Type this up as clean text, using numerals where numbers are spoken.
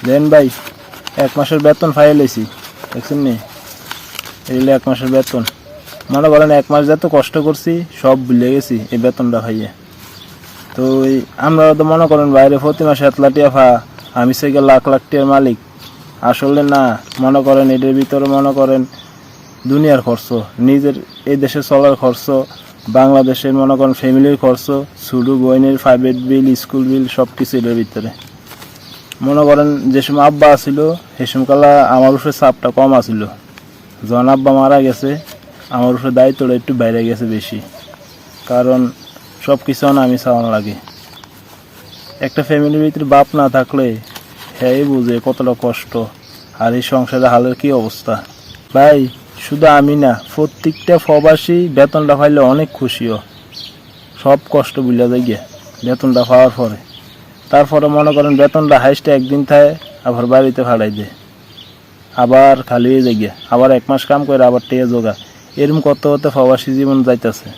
দেন ভাই 1 মাসের বেতন ফাইল লইছি, দেখছেন নি? এই 1 মাসের বেতন। মনে করেন 1 মাস যত কষ্ট করছি সব ভুলে গেছি এই বেতনটা খাইয়ে। তো আমরা তো মনে করেন বাইরে প্রতি মাসে 1 লাখ টাকা আমি থেকে লাখ লাখ টাকার মালিক। আসলে না, মনে করেন এটার ভিতরে মনে করেন দুনিয়ার খরচ, নিজের এই দেশে চলার খরচ, বাংলাদেশের মনে করেন ফ্যামিলির খরচ, ছোটো বোনের প্রাইভেট বিল, স্কুল বিল, সব কিছু এটার ভিতরে। মনে করেন যে সময় আব্বা আসিল সে সময়কালা আমার উপরে চাপটা কম আসিল। যখন আব্বা মারা গেছে আমার উপরে দায়িত্বটা একটু বাইরে গেছে বেশি, কারণ সব কিছু আমি চাওয়ানো লাগে। একটা ফ্যামিলির ভিতরে বাপ না থাকলে হ্যাঁ বুঝে কতটা কষ্ট আর এই সংসারে হালের কি অবস্থা। ভাই শুধু আমি না, প্রত্যেকটা প্রবাসী বেতনটা পাইলে অনেক খুশিও, সব কষ্ট ভুলে যায় গিয়ে বেতনটা পাওয়ার পরে। তারপরে মনে করেন বেতনটা হাইস্টে একদিন থাকে আবার বাড়িতে ভাড়াই দেয়, আবার খালি হয়ে যায় গিয়ে, আবার 1 মাস কাম করে আবার টেয়ে জোগা, এরকম করতে করতে প্রবাসী জীবন যাইতেছে।